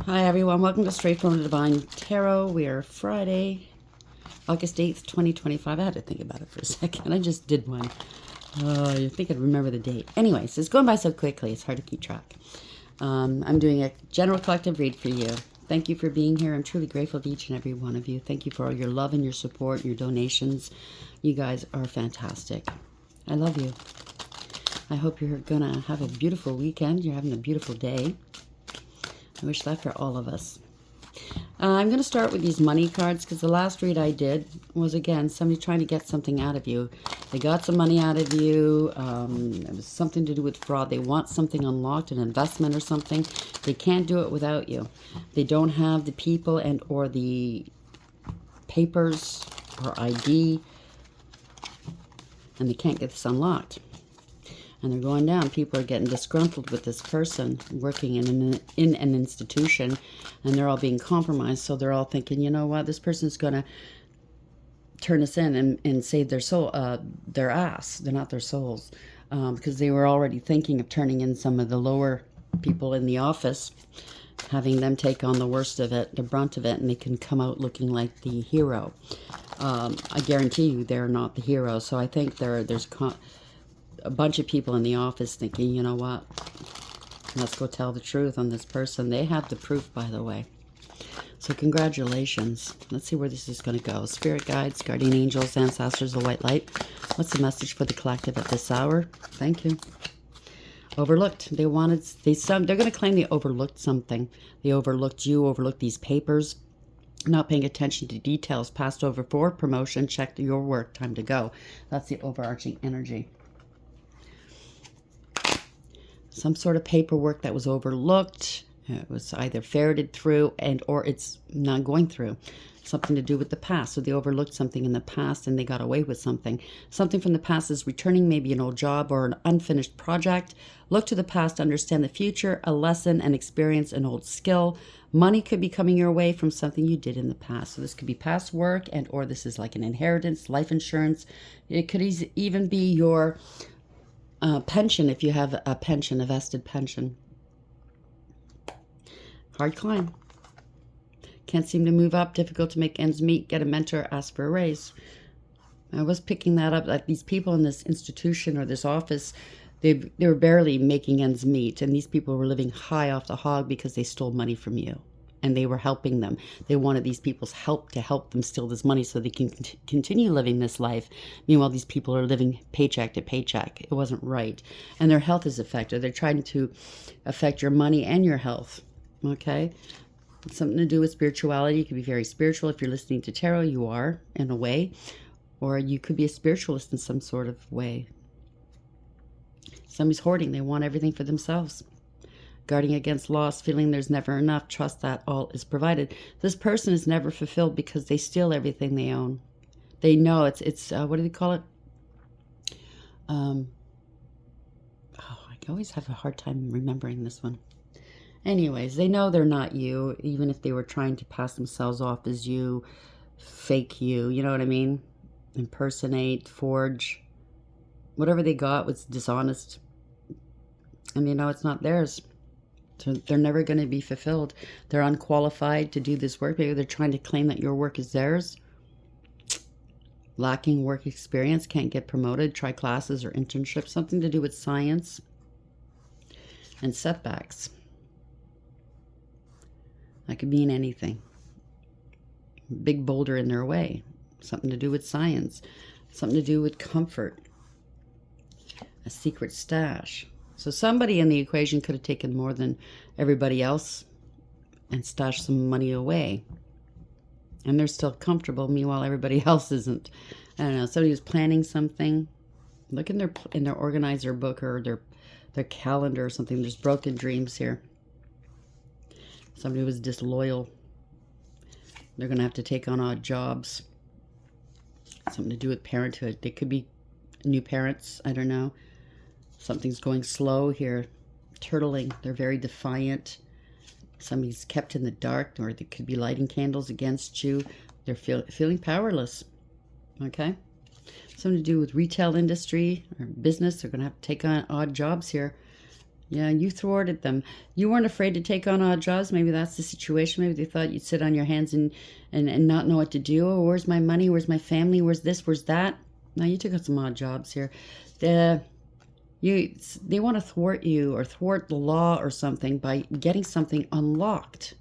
Hi everyone, welcome to Straight from the Divine Tarot. We are Friday, August 8th, 2025. I had to think about it for a second. I just did one. You think I'd remember the date. Anyways, it's going by so quickly, it's hard to keep track. I'm doing a general collective read for you. Thank you for being here. I'm truly grateful to each and every one of you. Thank you for all your love and your support, and your donations. You guys are fantastic. I love you. I hope you're going to have a beautiful weekend. You're having a beautiful day. I wish that for all of us. I'm going to start with these money cards because the last read I did was, again, somebody trying to get something out of you. They got some money out of you. It was something to do with fraud. They want something unlocked, an investment or something. They can't do it without you. They don't have the people and or the papers or ID, and they can't get this unlocked. And they're going down. People are getting disgruntled with this person working in an institution, and they're all being compromised. So they're all thinking, you know what, this person's going to turn us in and save their soul, their ass. They're not their souls, because they were already thinking of turning in some of the lower people in the office, having them take on the worst of it, the brunt of it, and they can come out looking like the hero. I guarantee you they're not the hero. So I think there's a bunch of people in the office thinking, you know what, let's go tell the truth on this person. They have the proof, by the way. So congratulations. Let's see where this is going to go. Spirit guides, guardian angels, ancestors, the white light. What's the message for the collective at this hour? Thank you. Overlooked. They're going to claim they overlooked something. They overlooked you, overlooked these papers. Not paying attention to details, passed over for promotion, checked your work, time to go. That's the overarching energy. Some sort of paperwork that was overlooked. It was either ferreted through and or it's not going through. Something to do with the past. So they overlooked something in the past and they got away with something. Something from the past is returning, maybe an old job or an unfinished project. Look to the past to understand the future, a lesson, an experience, an old skill. Money could be coming your way from something you did in the past. So this could be past work and or this is like an inheritance, life insurance. It could even be your pension, if you have a pension, a vested pension. Hard climb. Can't seem to move up. Difficult to make ends meet. Get a mentor. Ask for a raise. I was picking that up. Like these people in this institution or this office, they were barely making ends meet. And these people were living high off the hog because they stole money from you. And they were helping them. They wanted these people's help to help them steal this money so they can continue living this life. Meanwhile, these people are living paycheck to paycheck. It wasn't right. And their health is affected. They're trying to affect your money and your health. Okay? It's something to do with spirituality. You could be very spiritual. If you're listening to tarot, you are, in a way. Or you could be a spiritualist in some sort of way. Somebody's hoarding. They want everything for themselves. Guarding against loss, feeling there's never enough, trust that all is provided. This person is never fulfilled because they steal everything they own. They know it's what do they call it? I always have a hard time remembering this one. Anyways, they know they're not you, even if they were trying to pass themselves off as you, fake you, you know what I mean? Impersonate, forge. Whatever they got was dishonest. And you know it's not theirs. So they're never going to be fulfilled. They're unqualified to do this work. Maybe they're trying to claim that your work is theirs. Lacking work experience, can't get promoted, try classes or internships, something to do with science. And setbacks. That could mean anything. Big boulder in their way. Something to do with science. Something to do with comfort. A secret stash. So somebody in the equation could have taken more than everybody else and stashed some money away. And they're still comfortable, meanwhile everybody else isn't. I don't know, somebody was planning something. Look in their organizer book or their calendar or something. There's broken dreams here. Somebody was disloyal. They're going to have to take on odd jobs. Something to do with parenthood. They could be new parents, I don't know. Something's going slow here. Turtling. They're very defiant. Somebody's kept in the dark, or they could be lighting candles against you. They're feeling powerless. Okay? Something to do with retail industry or business. They're going to have to take on odd jobs here. Yeah, you thwarted them. You weren't afraid to take on odd jobs. Maybe that's the situation. Maybe they thought you'd sit on your hands and not know what to do. Oh, where's my money? Where's my family? Where's this? Where's that? Now you took on some odd jobs here. They want to thwart you or thwart the law or something by getting something unlocked.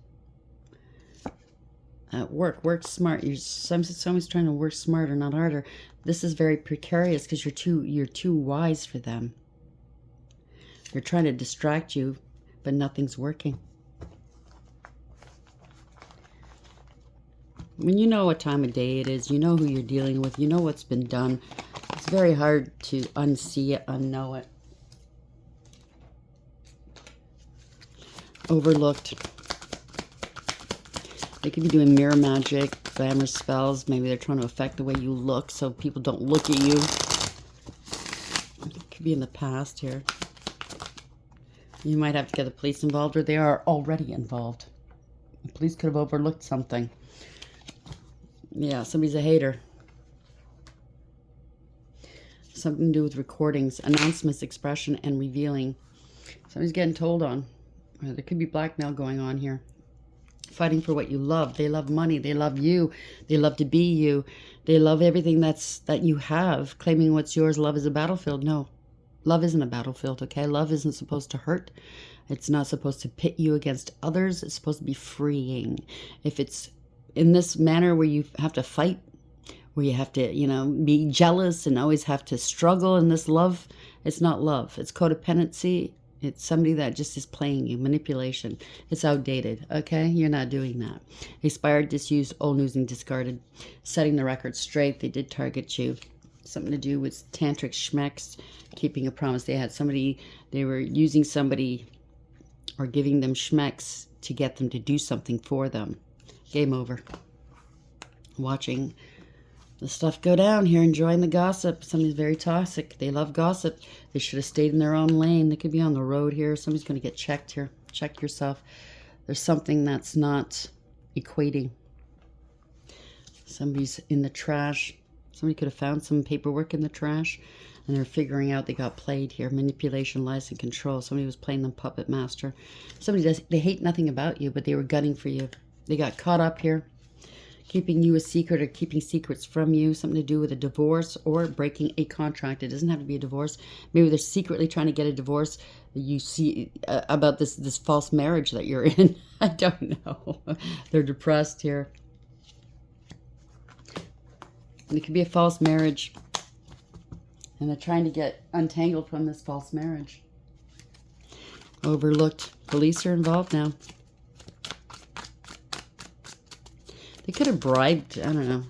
Work smart. Someone's trying to work smarter, not harder. This is very precarious because you're too wise for them. They're trying to distract you, but nothing's working. When you know what time of day it is, you know who you're dealing with, you know what's been done, it's very hard to unsee it, unknow it. Overlooked. They could be doing mirror magic, glamour spells. Maybe they're trying to affect the way you look so people don't look at you. It could be in the past here. You might have to get the police involved, or they are already involved. The police could have overlooked something. Yeah, somebody's a hater. Something to do with recordings, announcements, expression, and revealing. Somebody's getting told on. Or there could be blackmail going on here. Fighting for what you love. They love money. They love you. They love to be you. They love everything that you have. Claiming what's yours. Love is a battlefield. No. Love isn't a battlefield, okay? Love isn't supposed to hurt. It's not supposed to pit you against others. It's supposed to be freeing. If it's in this manner where you have to fight, where you have to, be jealous and always have to struggle in this love, it's not love. It's codependency. It's somebody that just is playing you. Manipulation. It's outdated, okay? You're not doing that. Expired, disused, old news, and discarded. Setting the record straight. They did target you. Something to do with tantric schmecks, keeping a promise. They were using somebody or giving them schmecks to get them to do something for them. Game over. Watching the stuff go down here, enjoying the gossip. Somebody's very toxic. They love gossip. They should have stayed in their own lane. They could be on the road here. Somebody's going to get checked here. Check yourself. There's something that's not equating. Somebody's in the trash. Somebody could have found some paperwork in the trash, and they're figuring out they got played here. Manipulation, lies, and control. Somebody was playing them puppet master. They hate nothing about you, but they were gunning for you. They got caught up here, keeping you a secret or keeping secrets from you. Something to do with a divorce or breaking a contract. It doesn't have to be a divorce. Maybe they're secretly trying to get a divorce. You see about this false marriage that you're in. I don't know. They're depressed here. And it could be a false marriage. And they're trying to get untangled from this false marriage. Overlooked. Police are involved now. They could have bribed, I don't know,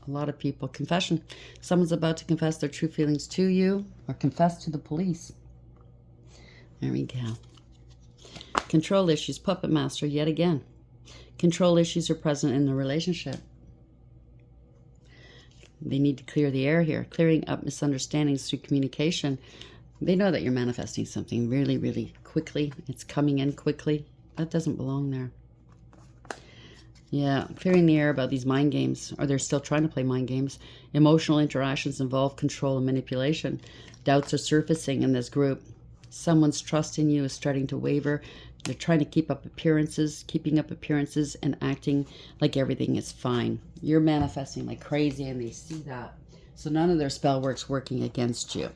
a lot of people. Confession. Someone's about to confess their true feelings to you or confess to the police. There we go. Control issues. Puppet master yet again. Control issues are present in the relationship. They need to clear the air here. Clearing up misunderstandings through communication. They know that you're manifesting something really, really quickly. It's coming in quickly. That doesn't belong there. Yeah, clearing the air about these mind games. Or they're still trying to play mind games. Emotional interactions involve control and manipulation. Doubts are surfacing in this group. Someone's trust in you is starting to waver. They're trying to keep up appearances, keeping up appearances and acting like everything is fine. You're manifesting like crazy and they see that. So none of their spell work's working against you.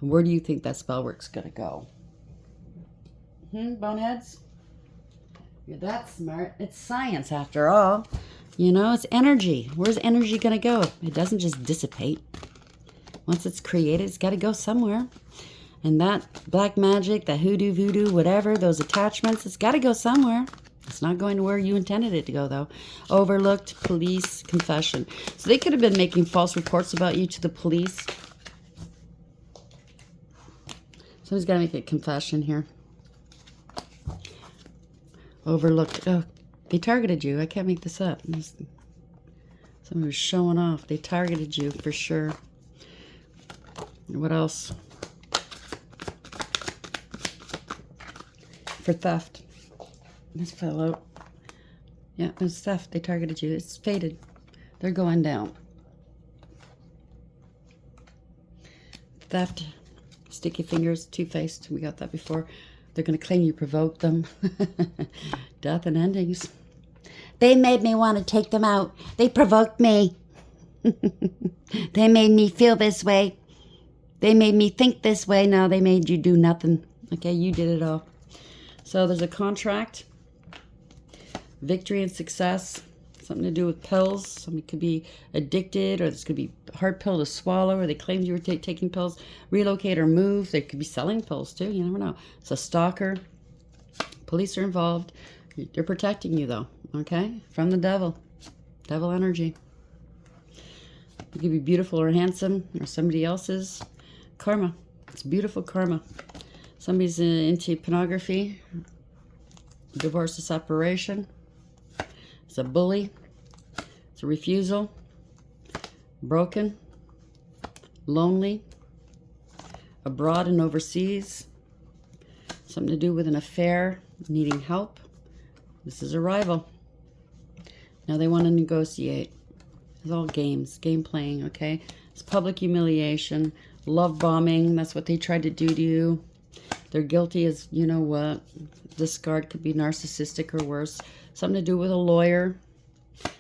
And where do you think that spell work's going to go? Boneheads? You're that smart. It's science after all. It's energy. Where's energy going to go? It doesn't just dissipate. Once it's created, it's got to go somewhere. And that black magic, that hoodoo, voodoo, whatever, those attachments, it's got to go somewhere. It's not going to where you intended it to go, though. Overlooked, police, confession. So they could have been making false reports about you to the police. Someone's got to make a confession here. Overlooked. Oh, they targeted you. I can't make this up. Somebody was showing off. They targeted you for sure. What else? For theft. This fell out. Yeah, it was theft. They targeted you. It's faded. They're going down. Theft. sticky fingers, two-faced. We got that before. They're going to claim you provoked them. Death and endings. They made me want to take them out. They provoked me. They made me feel this way. They made me think this way. No, they made you do nothing. Okay, you did it all. So there's a contract. Victory and success. Something to do with pills. Somebody could be addicted, or this could be a hard pill to swallow, or they claimed you were taking pills. Relocate or move. They could be selling pills too. You never know. It's a stalker. Police are involved. They're protecting you though. Okay? From the devil. Devil energy. You could be beautiful or handsome, or somebody else's. Karma. It's beautiful karma. Somebody's into pornography. Divorce or separation. It's a bully. It's a refusal. Broken. Lonely. Abroad and overseas. Something to do with an affair. Needing help. This is a rival. Now they want to negotiate. It's all games. Game playing, okay? It's public humiliation. Love bombing. That's what they tried to do to you. They're guilty as, you know what. This card could be narcissistic or worse. Something to do with a lawyer.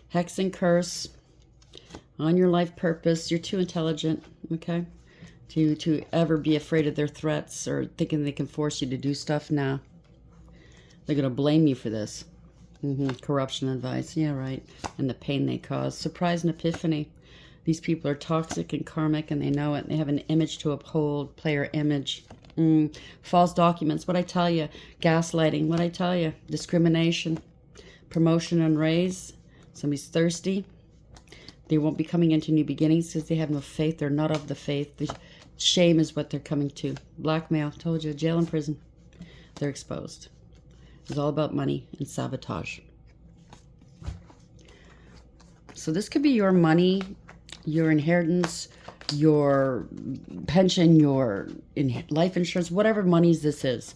Hex and curse. On your life purpose. You're too intelligent, okay? To ever be afraid of their threats or thinking they can force you to do stuff. Now they're going to blame you for this. Corruption advice. Yeah, right. And the pain they cause. Surprise and epiphany. These people are toxic and karmic, and they know it. They have an image to uphold. Player image. False documents. What I tell you. Gaslighting. What I tell you. Discrimination. Promotion and raise. Somebody's thirsty. They won't be coming into new beginnings because they have no faith. They're not of the faith. The shame is what they're coming to. Blackmail. Told you. Jail and prison. They're exposed. It's all about money and sabotage. So this could be your money, your inheritance, your pension, your life insurance, whatever monies this is.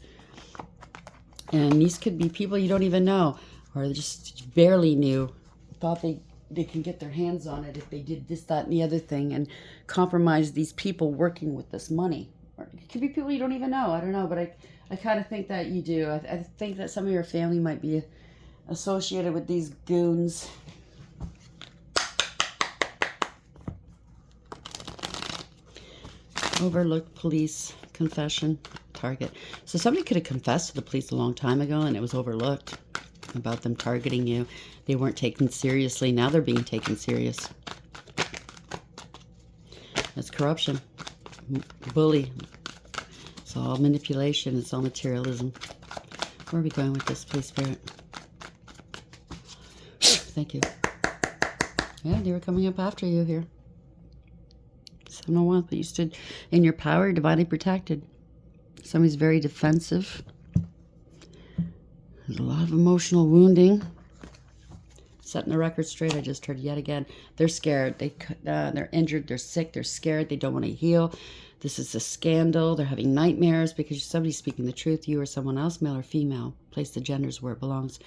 And these could be people you don't even know, or just barely knew, thought they can get their hands on it if they did this, that, and the other thing, and compromise these people working with this money. Or it could be people you don't even know. I don't know, but I kind of think that you do. I think that some of your family might be associated with these goons. Overlooked police confession target. So somebody could have confessed to the police a long time ago and it was overlooked about them targeting you. They weren't taken seriously. Now they're being taken serious. That's corruption. Bully. It's all manipulation. It's all materialism. Where are we going with this, please, Spirit? Thank you. Yeah, they were coming up after you here. 701, but you stood in your power, divinely protected. Somebody's very defensive. There's a lot of emotional wounding. Setting the record straight, I just heard yet again. They're scared. They're injured. They're sick. They're scared. They don't want to heal. This is a scandal. They're having nightmares because somebody's speaking the truth. You or someone else, male or female. Place the genders where it belongs.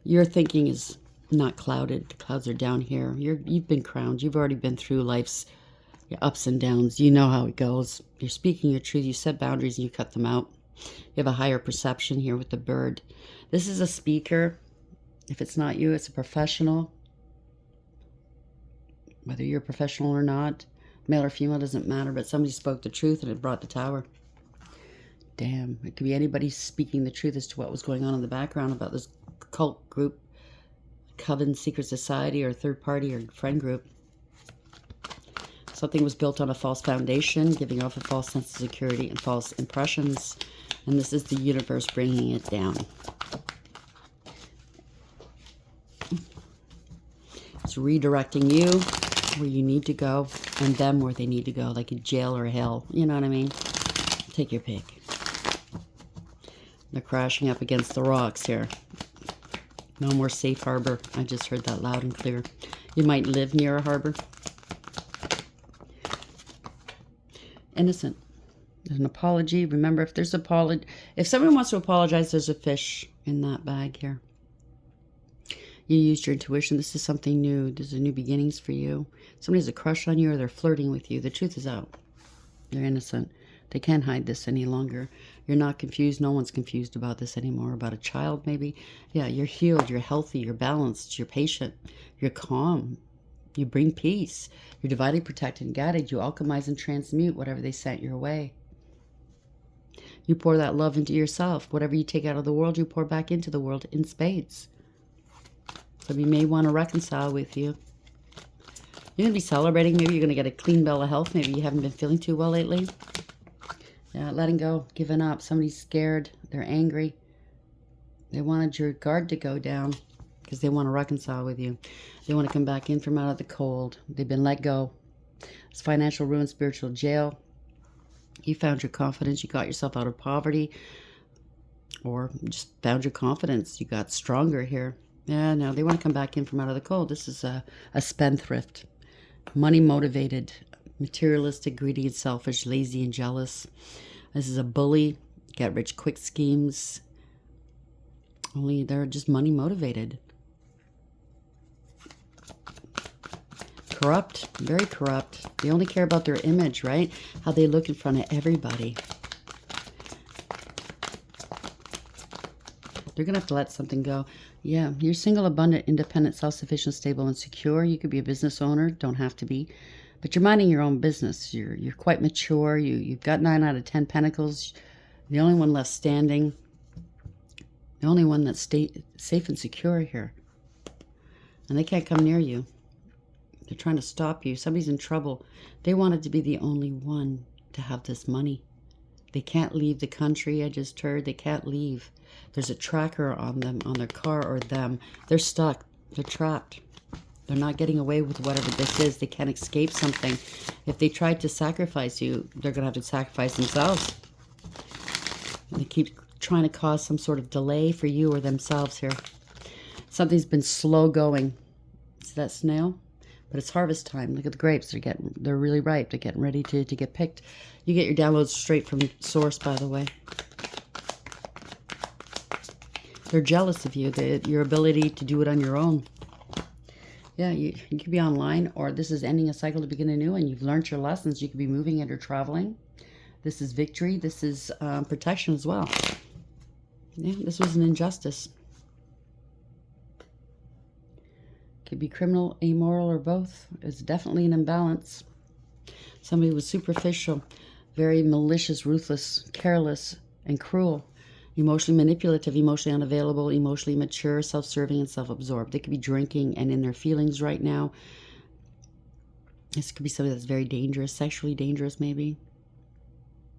Your thinking is not clouded. The clouds are down here. You've been crowned. You've already been through life's ups and downs. You know how it goes. You're speaking your truth. You set boundaries and you cut them out. You have a higher perception here with the bird. This is a speaker. If it's not you, it's a professional. Whether you're a professional or not, male or female, doesn't matter, but somebody spoke the truth and it brought the tower. Damn, it could be anybody speaking the truth as to what was going on in the background about this cult group, coven, secret society, or third party or friend group. Something was built on a false foundation, giving off a false sense of security and false impressions, and this is the universe bringing it down. It's redirecting you where you need to go and them where they need to go, like a jail or hell. You know what I mean? Take your pick. They're crashing up against the rocks here. No more safe harbor. I just heard that loud and clear. You might live near a harbor. Innocent. There's an apology. Remember, if there's if someone wants to apologize, there's a fish in that bag here. You used your intuition. This is something new. There's a new beginnings for you. Somebody has a crush on you or they're flirting with you. The truth is out. They're innocent. They can't hide this any longer. You're not confused. No one's confused about this anymore. About a child, maybe. Yeah, you're healed. You're healthy. You're balanced. You're patient. You're calm. You bring peace. You're divinely protected and guided. You alchemize and transmute whatever they sent your way. You pour that love into yourself. Whatever you take out of the world, you pour back into the world in spades. Some of you may want to reconcile with you. You're going to be celebrating. Maybe you're going to get a clean bill of health. Maybe you haven't been feeling too well lately. Yeah, letting go, giving up. Somebody's scared. They're angry. They wanted your guard to go down because they want to reconcile with you. They want to come back in from out of the cold. They've been let go. It's financial ruin, spiritual jail. You found your confidence. You got yourself out of poverty. Or just found your confidence. You got stronger here. Yeah, no, they want to come back in from out of the cold. This is a spendthrift. Money motivated. Materialistic, greedy and selfish, lazy and jealous. This is a bully. Get rich quick schemes. Only they're just money motivated. Corrupt. Very corrupt. They only care about their image, right? How they look in front of everybody. They're going to have to let something go. Yeah, you're single, abundant, independent, self-sufficient, stable, and secure. You could be a business owner. Don't have to be. But you're minding your own business. You're quite mature. You've got 9 out of 10 pentacles. The only one left standing. The only one that's safe and secure here. And they can't come near you. They're trying to stop you. Somebody's in trouble. They wanted to be the only one to have this money. They can't leave the country, I just heard. They can't leave. There's a tracker on them, on their car or them. They're stuck. They're trapped. They're not getting away with whatever this is. They can't escape something. If they tried to sacrifice you, they're going to have to sacrifice themselves. And they keep trying to cause some sort of delay for you or themselves here. Something's been slow going. See that snail? But it's harvest time. Look at the grapes. They're really ripe. They're getting ready to get picked. You get your downloads straight from source, by the way. They're jealous of you, your ability to do it on your own. Yeah, you could be online, or this is ending a cycle to begin anew, and you've learned your lessons. You could be moving and or traveling. This is victory. This is protection as well. Yeah, this was an injustice. Could be criminal, amoral, or both. It's definitely an imbalance. Somebody was superficial, very malicious, ruthless, careless, and cruel. Emotionally manipulative, emotionally unavailable, emotionally mature, self-serving, and self-absorbed. They could be drinking and in their feelings right now. This could be somebody that's very dangerous, sexually dangerous maybe.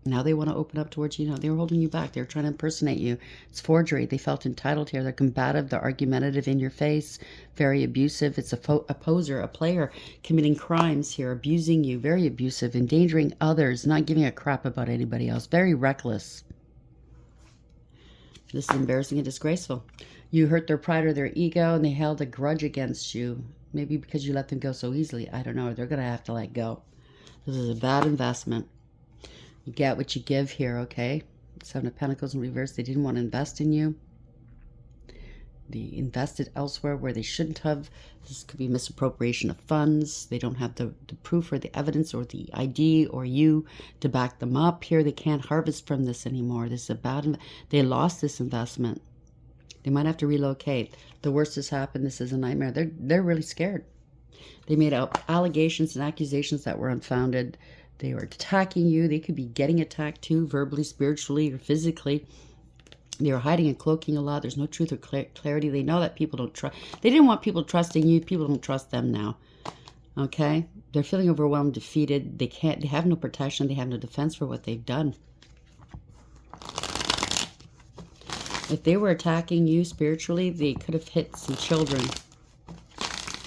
Now they want to open up towards you. They were holding you back. They were trying to impersonate you. It's forgery. They felt entitled here. They're combative. They're argumentative, in your face. Very abusive. It's a poser, a player committing crimes here, abusing you. Very abusive, endangering others, not giving a crap about anybody else. Very reckless. This is embarrassing and disgraceful. You hurt their pride or their ego, and they held a grudge against you. Maybe because you let them go so easily. I don't know. They're going to have to let go. This is a bad investment. You get what you give here, okay? 7 of Pentacles in reverse. They didn't want to invest in you. They invested elsewhere where they shouldn't have. This could be misappropriation of funds. They don't have the proof or the evidence or the ID or you to back them up here. They can't harvest from this anymore. This is a bad. They lost this investment. They might have to relocate. The worst has happened. This is a nightmare. They're really scared. They made allegations and accusations that were unfounded. They were attacking you. They could be getting attacked too, verbally, spiritually, or physically. They were hiding and cloaking a lot. There's no truth or clarity. They know that people don't trust. They didn't want people trusting you. People don't trust them now. Okay? They're feeling overwhelmed, defeated. They have no protection. They have no defense for what they've done. If they were attacking you spiritually, they could have hit some children.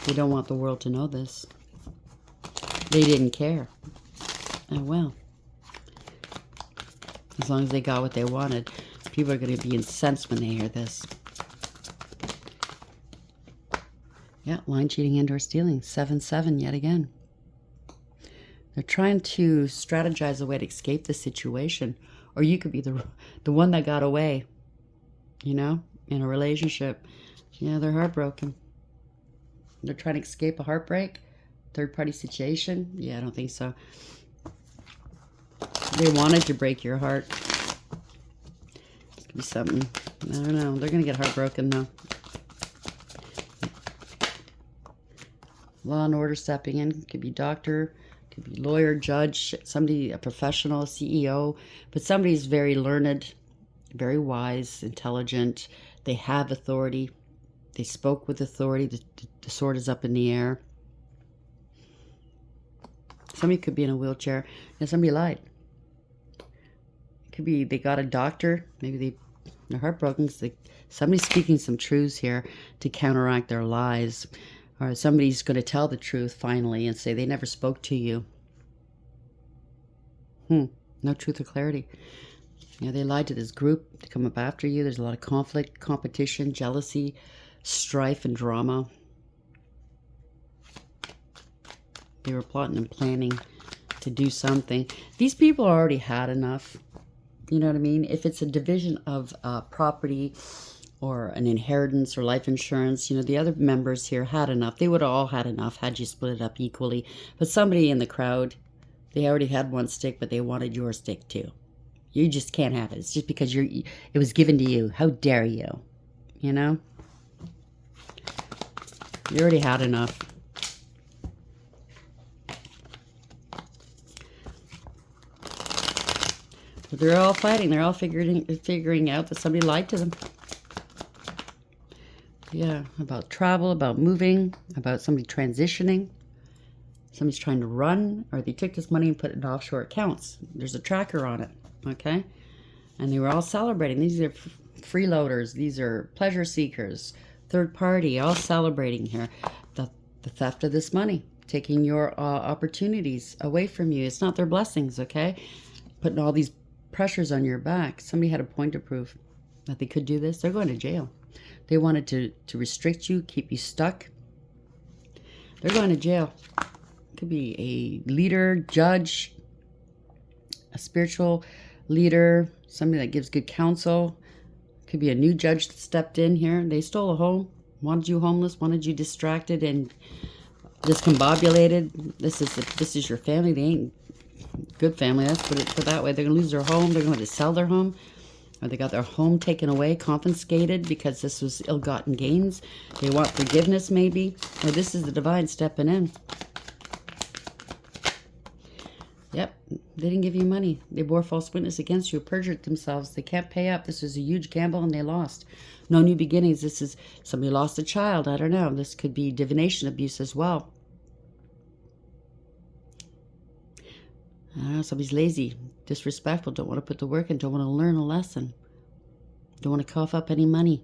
They don't want the world to know this. They didn't care. Oh, well. As long as they got what they wanted. People are going to be incensed when they hear this. Yeah, lying, cheating, and or stealing. 7-7 yet again. They're trying to strategize a way to escape the situation. Or you could be the one that got away. You know, in a relationship. Yeah, they're heartbroken. They're trying to escape a heartbreak. Third-party situation. Yeah, I don't think so. They wanted to break your heart. This could be something. I don't know. They're going to get heartbroken though. Law and order stepping in. Could be doctor. Could be lawyer, judge. Somebody, a professional, CEO. But somebody's very learned, very wise, intelligent. They have authority. They spoke with authority. The sword is up in the air. Somebody could be in a wheelchair. And somebody lied. It could be they got a doctor. Maybe they're heartbroken. Somebody's speaking some truths here to counteract their lies. Or somebody's going to tell the truth finally and say they never spoke to you. No truth or clarity. Yeah, they lied to this group to come up after you. There's a lot of conflict, competition, jealousy, strife, and drama. They were plotting and planning to do something. These people already had enough. You know what I mean? If it's a division of property or an inheritance or life insurance, you know, the other members here had enough. They would have all had enough had you split it up equally. But somebody in the crowd, they already had one stick, but they wanted your stick too. You just can't have it. It's just because it was given to you. How dare you? You know? You already had enough. But they're all fighting. They're all figuring out that somebody lied to them. Yeah, about travel, about moving, about somebody transitioning. Somebody's trying to run, or they took this money and put it in offshore accounts. There's a tracker on it, okay? And they were all celebrating. These are freeloaders. These are pleasure seekers, third party, all celebrating here. The theft of this money, taking your opportunities away from you. It's not their blessings, okay? Putting all these pressures on your back. Somebody had a point to prove that they could do this. They're going to jail. They wanted to restrict you, keep you stuck. They're going to jail. Could be a leader, judge, a spiritual leader, somebody that gives good counsel. Could be a new judge that stepped in here. They stole a home, wanted you homeless, wanted you distracted and discombobulated. This is your family. They ain't good family. Let's put it that way. They're going to lose their home. They're going to sell their home. Or they got their home taken away, confiscated because this was ill-gotten gains. They want forgiveness maybe. Or this is the divine stepping in. Yep, they didn't give you money. They bore false witness against you, perjured themselves. They can't pay up. This was a huge gamble and they lost. No new beginnings. This is somebody lost a child. I don't know. This could be divination abuse as well. I don't know, somebody's lazy, disrespectful, don't want to put the work in, don't want to learn a lesson, don't want to cough up any money.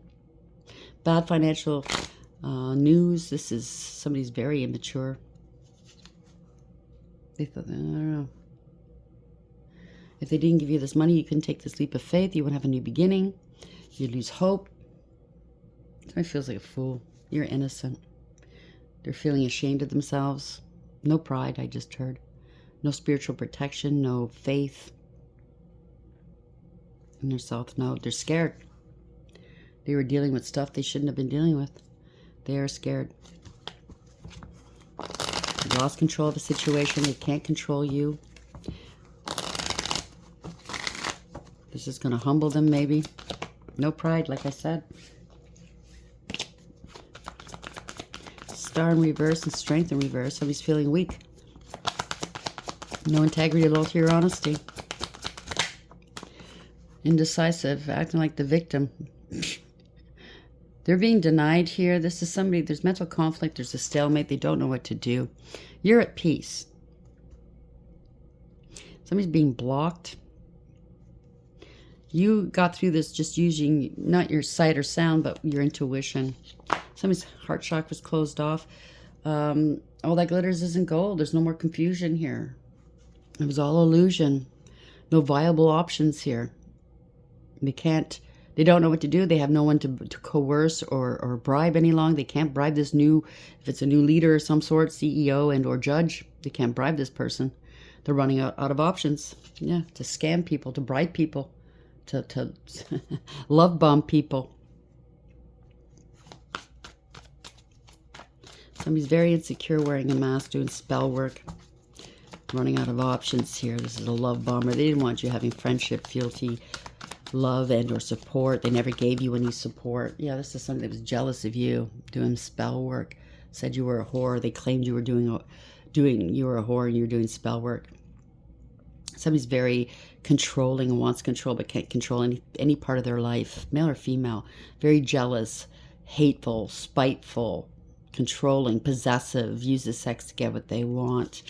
Bad financial news. This is somebody's very immature. They thought, I don't know. If they didn't give you this money, you couldn't take this leap of faith. You wouldn't have a new beginning. You'd lose hope. Somebody feels like a fool. You're innocent. They're feeling ashamed of themselves. No pride, I just heard. No spiritual protection, no faith in themselves. No, they're scared. They were dealing with stuff they shouldn't have been dealing with. They are scared. They lost control of a situation. They can't control you. This is going to humble them maybe. No pride, like I said. Star in reverse and strength in reverse. Somebody's feeling weak. No integrity, loyalty, or honesty. Indecisive, acting like the victim. They're being denied here. This is somebody, there's mental conflict, there's a stalemate, they don't know what to do. You're at peace. Somebody's being blocked. You got through this just using not your sight or sound, but your intuition. Somebody's heart chakra was closed off. All that glitters isn't gold. There's no more confusion here. It was all illusion. No viable options here. They don't know what to do. They have no one to coerce or bribe any longer. They can't bribe this new, if it's a new leader of some sort, CEO and or judge, they can't bribe this person. They're running out of options. Yeah, to scam people, to bribe people, to love bomb people. Somebody's very insecure wearing a mask, doing spell work. running out of options here. This is a love bomber. They didn't want you having friendship, fealty, love, and or support. They never gave you any support. Yeah, this is somebody that was jealous of you, doing spell work. Said you were a whore. They claimed you were you were a whore and you were doing spell work. Somebody's very controlling and wants control but can't control any part of their life, male or female. Very jealous, hateful, spiteful, controlling, possessive, uses sex to get what they want,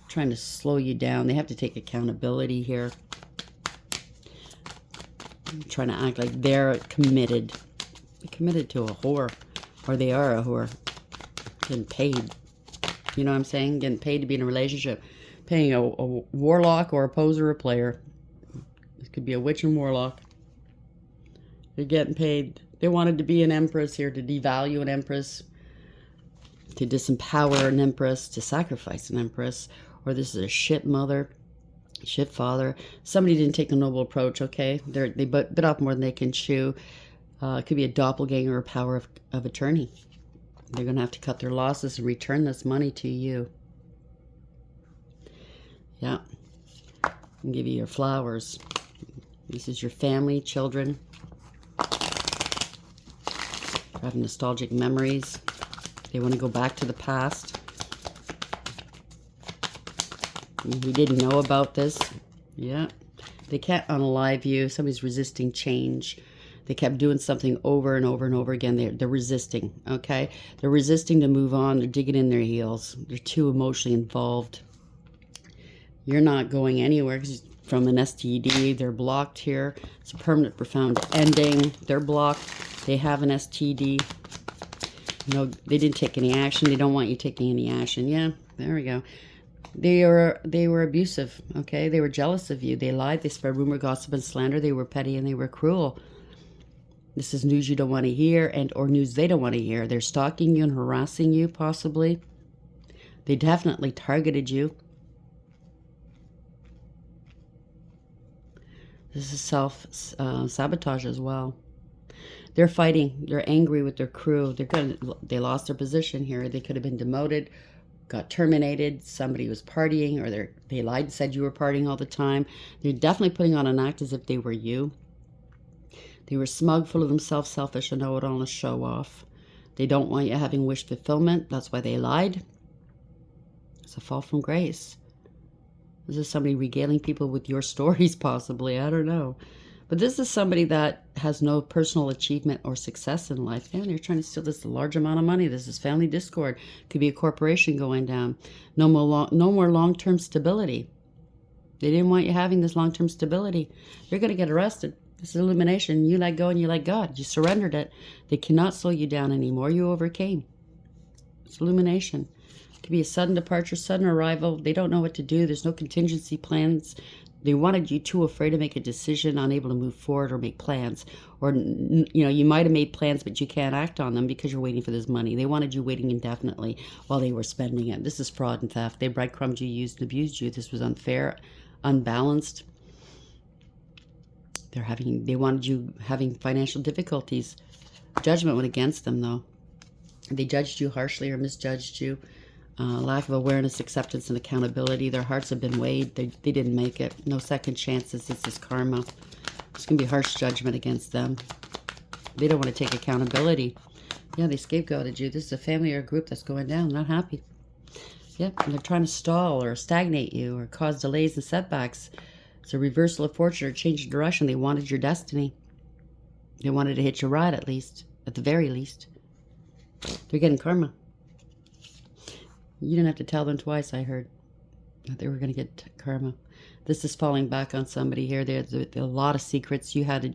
trying to slow you down. They have to take accountability here. Trying to act like they're committed. They're committed to a whore, or they are a whore. Getting paid. You know what I'm saying? Getting paid to be in a relationship. Paying a warlock or a poser or a player. This could be a witch and warlock. They're getting paid. They wanted to be an empress here, to devalue an empress, to disempower an empress, to sacrifice an empress. Or this is a shit mother, shit father. Somebody didn't take a noble approach, okay? They bit off more than they can chew. It could be a doppelganger or power of attorney. They're going to have to cut their losses and return this money to you. Yeah. And give you your flowers. This is your family, children. Having nostalgic memories. They want to go back to the past. We didn't know about this. Yeah. They can't unalive you. Somebody's resisting change. They kept doing something over and over and over again. They're resisting, okay? They're resisting to move on. They're digging in their heels. They're too emotionally involved. You're not going anywhere from an STD. They're blocked here. It's a permanent, profound ending. They're blocked. They have an STD. No, they didn't take any action. They don't want you taking any action. Yeah, there we go. They were abusive, okay? They were jealous of you. They lied. They spread rumor, gossip, and slander. They were petty and they were cruel. This is news you don't want to hear and or news they don't want to hear. They're stalking you and harassing you, possibly. They definitely targeted you. This is self-sabotage as well. They're fighting. They're angry with their crew. They lost their position here. They could have been demoted, got terminated. Somebody was partying, or they lied and said you were partying all the time. They're definitely putting on an act as if they were you. They were smug, full of themselves, selfish, and know-it-all, and a show-off. They don't want you having wish fulfillment. That's why they lied. It's a fall from grace. This is somebody regaling people with your stories, possibly. I don't know. But this is somebody that has no personal achievement or success in life. And they're trying to steal this large amount of money. This is family discord. Could be a corporation going down. No more long-term stability. They didn't want you having this long-term stability. You're going to get arrested. This is Illumination. You let go and you let God. You surrendered it. They cannot slow you down anymore. You overcame. It's Illumination. It could be a sudden departure, sudden arrival. They don't know what to do. There's no contingency plans. They wanted you too afraid to make a decision, unable to move forward or make plans. Or, you might have made plans, but you can't act on them because you're waiting for this money. They wanted you waiting indefinitely while they were spending it. This is fraud and theft. They breadcrumbed you, used and abused you. This was unfair, unbalanced. They wanted you having financial difficulties. Judgment went against them, though. They judged you harshly or misjudged you. Lack of awareness, acceptance, and accountability. Their hearts have been weighed. They didn't make it. No second chances. This is karma. It's going to be harsh judgment against them. They don't want to take accountability. Yeah, they scapegoated you. This is a family or a group that's going down. Not happy. Yep, and they're trying to stall or stagnate you or cause delays and setbacks. It's a reversal of fortune or change of direction. They wanted your destiny. They wanted to hitch a ride, at least. At the very least. They're getting karma. You didn't have to tell them twice, I heard, that they were going to get karma. This is falling back on somebody here. There's a lot of secrets. You have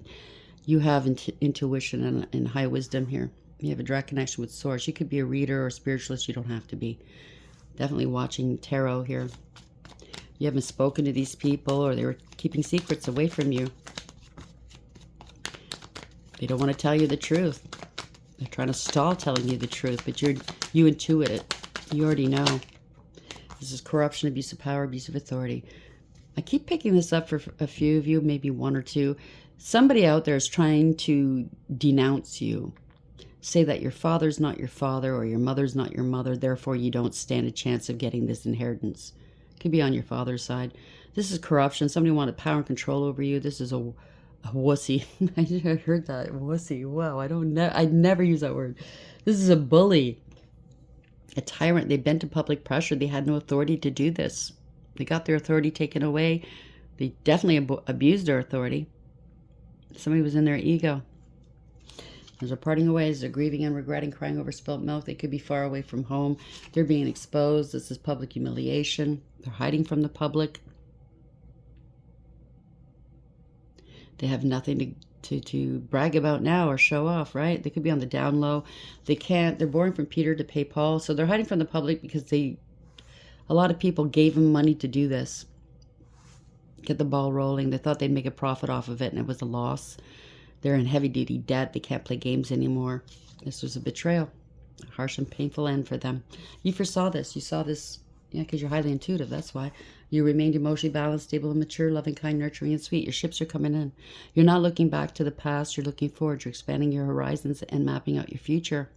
intuition and high wisdom here. You have a direct connection with source. You could be a reader or a spiritualist. You don't have to be. Definitely watching tarot here. You haven't spoken to these people, or they were keeping secrets away from you. They don't want to tell you the truth. They're trying to stall telling you the truth, but you intuit it. You already know. This is corruption, abuse of power, abuse of authority. I keep picking this up for a few of you, maybe one or two. Somebody out there is trying to denounce you. Say that your father's not your father or your mother's not your mother, therefore you don't stand a chance of getting this inheritance. Could be on your father's side. This is corruption. Somebody wanted power and control over you. This is a wussy. I heard that. Wussy. Wow, I never use that word. This is a bully. A tyrant. They bent to public pressure. They had no authority to do this. They got their authority taken away. They definitely abused their authority. Somebody was in their ego. There's a parting of ways. They're grieving and regretting, crying over spilt milk. They could be far away from home. They're being exposed. This is public humiliation. They're hiding from the public. They have nothing to brag about now or show off, right? They could be on the down low. They can't. They're borrowing from Peter to pay Paul. So they're hiding from the public because a lot of people gave them money to do this. Get the ball rolling. They thought they'd make a profit off of it, and it was a loss. They're in heavy-duty debt. They can't play games anymore. This was a betrayal. A harsh and painful end for them. You foresaw this. You saw this, yeah, because you're highly intuitive. That's why. You remained emotionally balanced, stable, and mature, loving, kind, nurturing, and sweet. Your ships are coming in. You're not looking back to the past. You're looking forward. You're expanding your horizons and mapping out your future.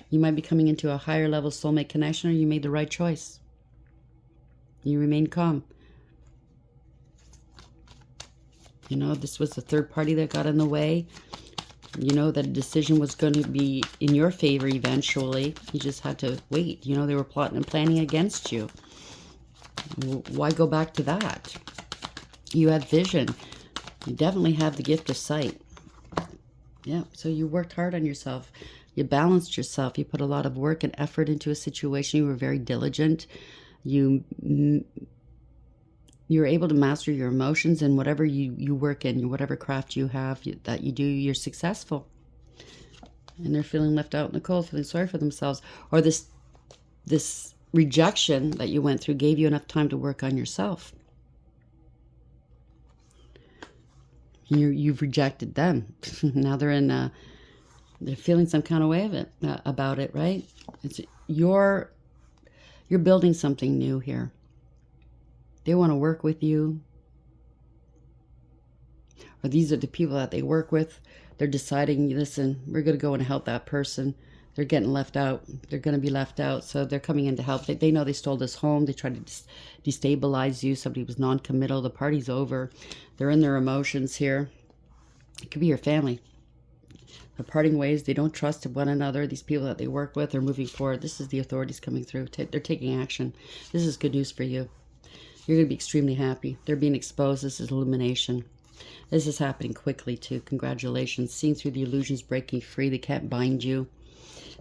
You might be coming into a higher level soulmate connection, or you made the right choice. You remain calm. You know, this was the third party that got in the way. You know that a decision was going to be in your favor eventually. You just had to wait. You know, they were plotting and planning against you. Why go back to that? You had vision. You definitely have the gift of sight. Yeah, so you worked hard on yourself. You balanced yourself. You put a lot of work and effort into a situation. You were very diligent. You're able to master your emotions, and whatever you work in, whatever craft you have that you do, you're successful. And they're feeling left out in the cold, feeling sorry for themselves. Or this rejection that you went through gave you enough time to work on yourself. You've rejected them. Now they're feeling some kind of way of it about it, right? You're building something new here. They want to work with you. Or these are the people that they work with. They're deciding, listen, we're going to go and help that person. They're getting left out. They're going to be left out. So they're coming in to help. They know they stole this home. They tried to destabilize you. Somebody was non-committal. The party's over. They're in their emotions here. It could be your family. They're parting ways. They don't trust one another. These people that they work with are moving forward. This is the authorities coming through. They're taking action. This is good news for you. You're going to be extremely happy. They're being exposed. This is illumination. This is happening quickly, too. Congratulations. Seeing through the illusions, breaking free. They can't bind you.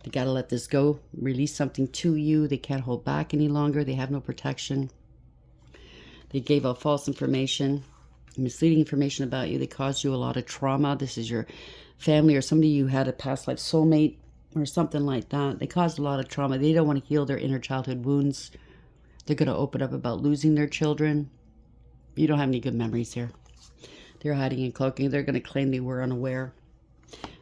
They got to let this go. Release something to you. They can't hold back any longer. They have no protection. They gave out false information, misleading information about you. They caused you a lot of trauma. This is your family or somebody you had a past life soulmate or something like that. They caused a lot of trauma. They don't want to heal their inner childhood wounds. They're going to open up about losing their children. You don't have any good memories here. They're hiding and cloaking. They're going to claim they were unaware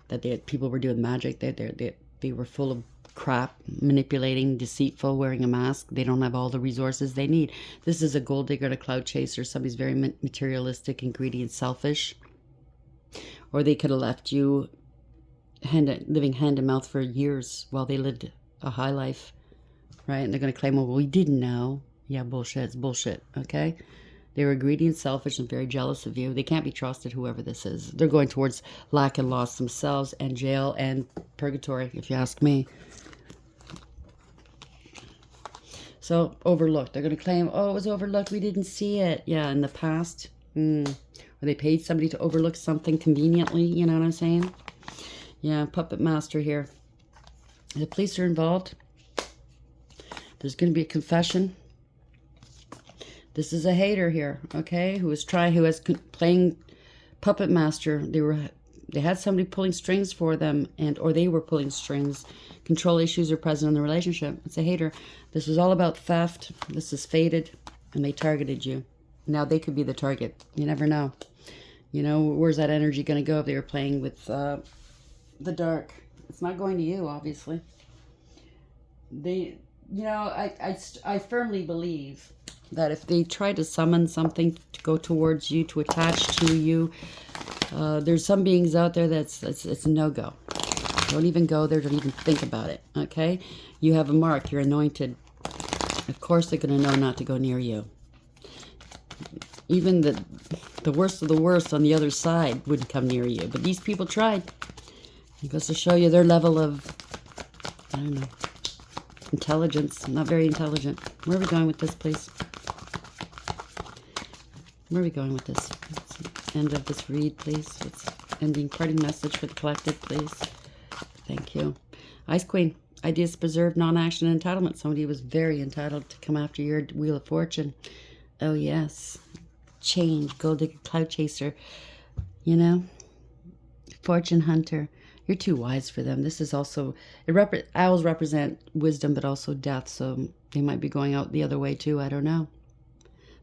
that people were doing magic. They were full of crap, manipulating, deceitful, wearing a mask. They don't have all the resources they need. This is a gold digger and a cloud chaser. Somebody's very materialistic and greedy and selfish. Or they could have left you living hand to mouth for years while they lived a high life. Right? And they're going to claim, well, we didn't know. Yeah, bullshit. It's bullshit. Okay? They were greedy and selfish and very jealous of you. They can't be trusted, whoever this is. They're going towards lack and loss themselves and jail and purgatory, if you ask me. So, overlooked. They're going to claim, oh, it was overlooked. We didn't see it. Yeah, in the past. Or they paid somebody to overlook something conveniently. You know what I'm saying? Yeah, puppet master here. The police are involved. There's going to be a confession. This is a hater here, okay, who has playing puppet master. They had somebody pulling strings for them, or they were pulling strings. Control issues are present in the relationship. It's a hater. This was all about theft. This is fated, and they targeted you. Now they could be the target. You never know. You know, where's that energy going to go if they were playing with the dark? It's not going to you, obviously. You know, I firmly believe that if they try to summon something to go towards you, to attach to you, there's some beings out there it's a no-go. Don't even go there. Don't even think about it, okay? You have a mark. You're anointed. Of course they're going to know not to go near you. Even the worst of the worst on the other side wouldn't come near you. But these people tried. It goes to show you their level of, I don't know, intelligence. Not very intelligent. Where are we going with this, please? Where are we going with this? That's the end of this read, please. It's ending parting message for the collective, please. Thank you. Ice Queen. Ideas preserved, non-action, entitlement. Somebody was very entitled to come after your Wheel of Fortune. Oh, yes. Change. Gold digger, cloud chaser. You know? Fortune hunter. You're too wise for them. This is also... owls represent wisdom, but also death. So they might be going out the other way, too. I don't know.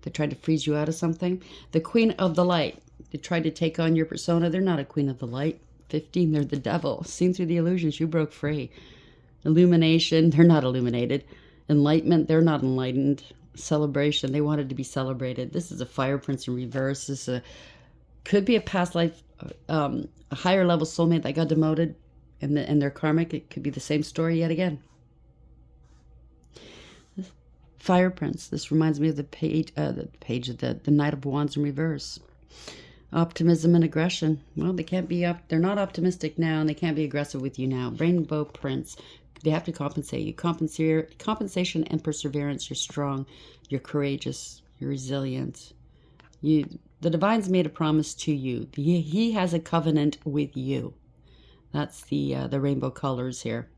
They tried to freeze you out of something. The Queen of the Light. They tried to take on your persona. They're not a Queen of the Light. 15, they're the devil. Seen through the illusions, you broke free. Illumination, they're not illuminated. Enlightenment, they're not enlightened. Celebration, they wanted to be celebrated. This is a Fire Prince in reverse. This could be a past life, a higher level soulmate that got demoted, and their karmic. It could be the same story yet again. Fire Prince. This reminds me of the page of the Knight of Wands in reverse. Optimism and aggression. Well, they can't be up. They're not optimistic now, and they can't be aggressive with you now. Rainbow Prince. They have to compensate you. Compensation and perseverance. You're strong. You're courageous. You're resilient. The Divine's made a promise to you. He has a covenant with you. That's the rainbow colors here.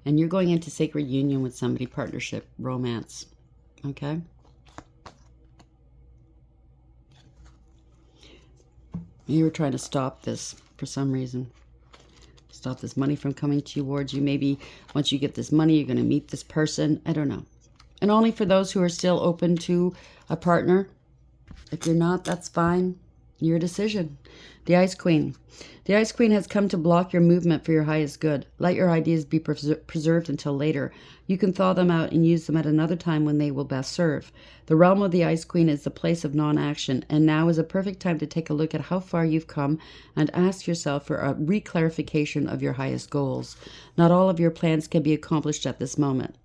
And you're going into sacred union with somebody, partnership, romance. Okay? You were trying to stop this for some reason. Stop this money from coming towards you. Maybe once you get this money, you're going to meet this person. I don't know. And only for those who are still open to a partner. If you're not, that's fine. Your decision. The Ice Queen. The Ice Queen has come to block your movement for your highest good. Let your ideas be preserved until later. You can thaw them out and use them at another time when they will best serve. The realm of the Ice Queen is the place of non-action, and now is a perfect time to take a look at how far you've come and ask yourself for a reclarification of your highest goals. Not all of your plans can be accomplished at this moment.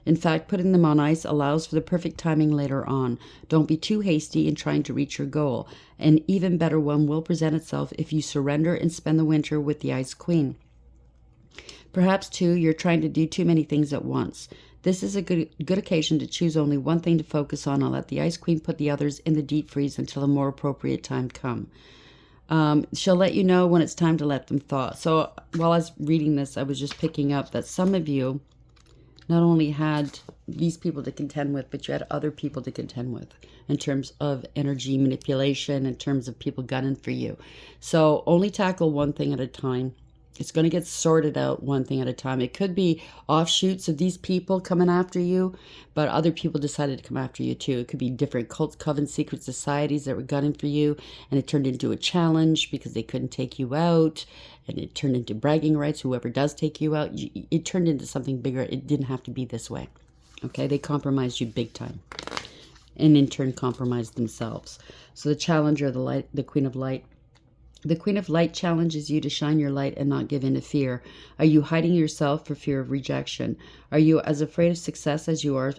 In fact, putting them on ice allows for the perfect timing later on. Don't be too hasty in trying to reach your goal. An even better one will present itself if you surrender and spend the winter with the Ice Queen. Perhaps, too, you're trying to do too many things at once. This is a good occasion to choose only one thing to focus on and let the Ice Queen put the others in the deep freeze until a more appropriate time come. She'll let you know when it's time to let them thaw. So while I was reading this, I was just picking up that some of you not only had these people to contend with, but you had other people to contend with in terms of energy manipulation, in terms of people gunning for you. So only tackle one thing at a time. It's going to get sorted out one thing at a time. It could be offshoots of these people coming after you, but other people decided to come after you too. It could be different cults, covens, secret societies that were gunning for you, and it turned into a challenge because they couldn't take you out, and it turned into bragging rights. Whoever does take you out, it turned into something bigger. It didn't have to be this way. Okay, they compromised you big time, and in turn compromised themselves. So the challenger, the Queen of Light. The Queen of Light challenges you to shine your light and not give in to fear. Are you hiding yourself for fear of rejection? Are you as afraid of success as you are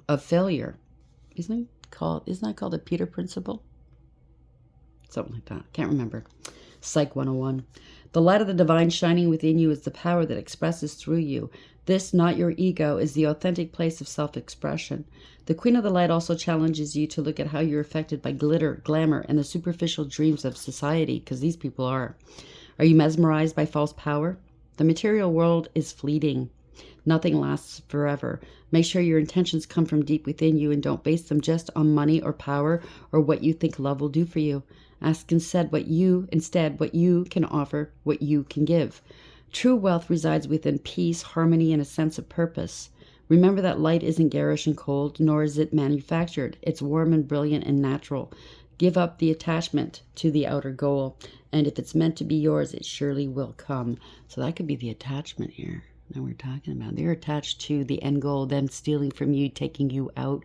of failure? Isn't that called a Peter Principle? Something like that. Can't remember. Psych 101. The light of the divine shining within you is the power that expresses through you. This, not your ego, is the authentic place of self-expression. The Queen of the Light also challenges you to look at how you're affected by glitter, glamour, and the superficial dreams of society, because these people are. Are you mesmerized by false power? The material world is fleeting. Nothing lasts forever. Make sure your intentions come from deep within you and don't base them just on money or power or what you think love will do for you. Ask instead what you can offer, what you can give. True wealth resides within peace, harmony, and a sense of purpose. Remember that light isn't garish and cold, nor is it manufactured. It's warm and brilliant and natural. Give up the attachment to the outer goal, and if it's meant to be yours, it surely will come. So that could be the attachment here that we're talking about. They're attached to the end goal, them stealing from you, taking you out,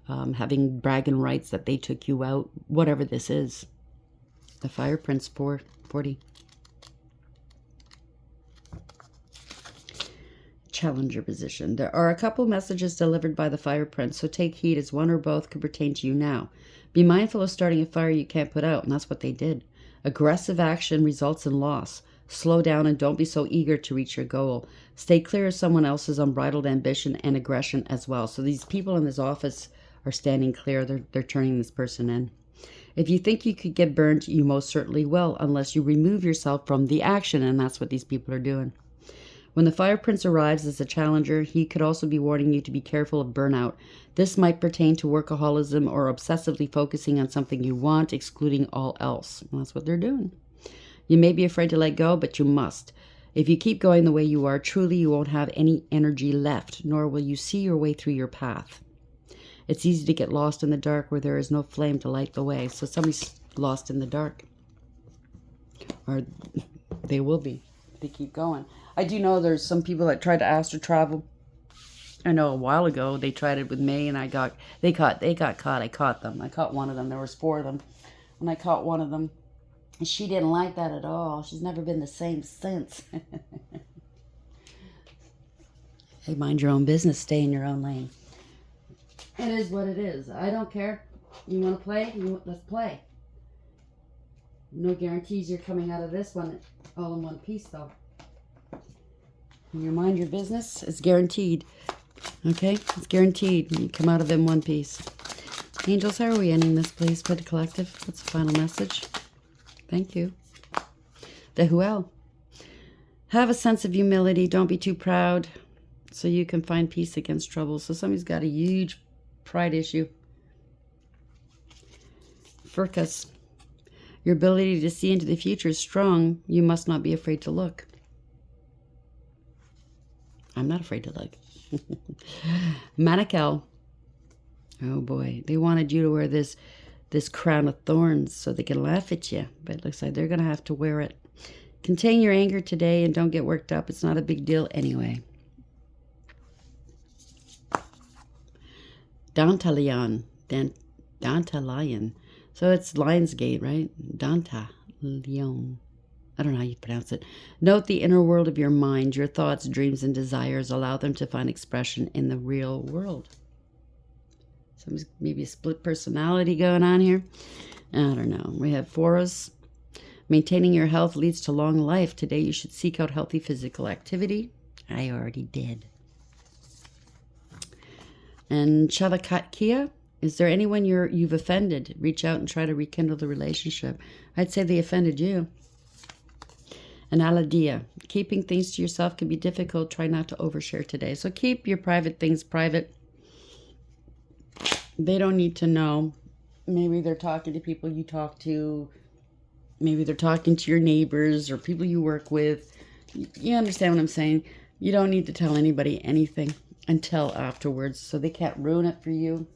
having bragging rights that they took you out, whatever this is. The Fire Prince 440. challenger position. There are a couple messages delivered by the Fire Prince, so take heed as one or both could pertain to you now. Be mindful of starting a fire you can't put out, and that's what they did. Aggressive action results in loss. Slow down and don't be so eager to reach your goal. Stay clear of someone else's unbridled ambition and aggression as well. So these people in this office are standing clear. They're turning this person in. If you think you could get burned, you most certainly will, unless you remove yourself from the action, and that's what these people are doing. When the Fire Prince arrives as a challenger, he could also be warning you to be careful of burnout. This might pertain to workaholism or obsessively focusing on something you want, excluding all else. And that's what they're doing. You may be afraid to let go, but you must. If you keep going the way you are, truly you won't have any energy left, nor will you see your way through your path. It's easy to get lost in the dark where there is no flame to light the way. So somebody's lost in the dark. Or they will be. They keep going. I do know there's some people that tried to astral travel. I know a while ago they tried it with me, and they got caught. I caught them. I caught one of them. There was 4 of them, and I caught one of them. And she didn't like that at all. She's never been the same since. Hey, mind your own business. Stay in your own lane. It is what it is. I don't care. You want to play? Let's play. No guarantees you're coming out of this one all in one piece, though. When you mind your business, it's guaranteed. Okay? It's guaranteed. You come out of it in one piece. Angels, how are we ending this, please, for the collective? What's the final message? Thank you. The Huel. Have a sense of humility. Don't be too proud so you can find peace against trouble. So somebody's got a huge pride issue. Furcus. Your ability to see into the future is strong. You must not be afraid to look. I'm not afraid to look. Manakel. Oh boy. They wanted you to wear this crown of thorns so they can laugh at you. But it looks like they're going to have to wear it. Contain your anger today and don't get worked up. It's not a big deal anyway. Dantalion. Dantalion. So it's Lionsgate, right? Dantalion. I don't know how you pronounce it. Note the inner world of your mind. Your thoughts, dreams, and desires. Allow them to find expression in the real world. So maybe a split personality going on here. I don't know. We have Foros. Maintaining your health leads to long life. Today you should seek out healthy physical activity. I already did. And Chavakakia. Is there anyone you've offended? Reach out and try to rekindle the relationship. I'd say they offended you. And Aladia. Keeping things to yourself can be difficult. Try not to overshare today. So keep your private things private. They don't need to know. Maybe they're talking to people you talk to. Maybe they're talking to your neighbors or people you work with. You understand what I'm saying? You don't need to tell anybody anything until afterwards. So they can't ruin it for you.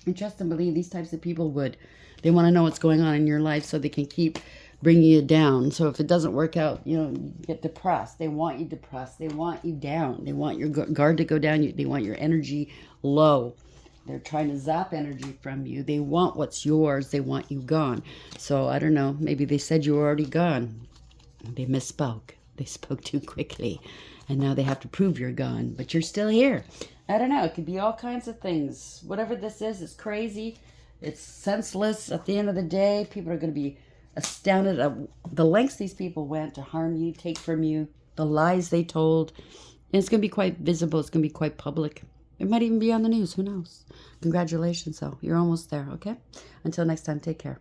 And trust and believe these types of people would. They want to know what's going on in your life so they can keep bringing you down. So if it doesn't work out, you get depressed. They want you depressed. They want you down. They want your guard to go down. They want your energy low. They're trying to zap energy from you. They want what's yours. They want you gone. So I don't know. Maybe they said you were already gone. They misspoke. They spoke too quickly. And now they have to prove you're gone. But you're still here. I don't know. It could be all kinds of things. Whatever this is, it's crazy. It's senseless. At the end of the day, people are going to be astounded at the lengths these people went to harm you, take from you, the lies they told. And it's going to be quite visible. It's going to be quite public. It might even be on the news. Who knows? Congratulations, though. You're almost there, okay? Until next time, take care.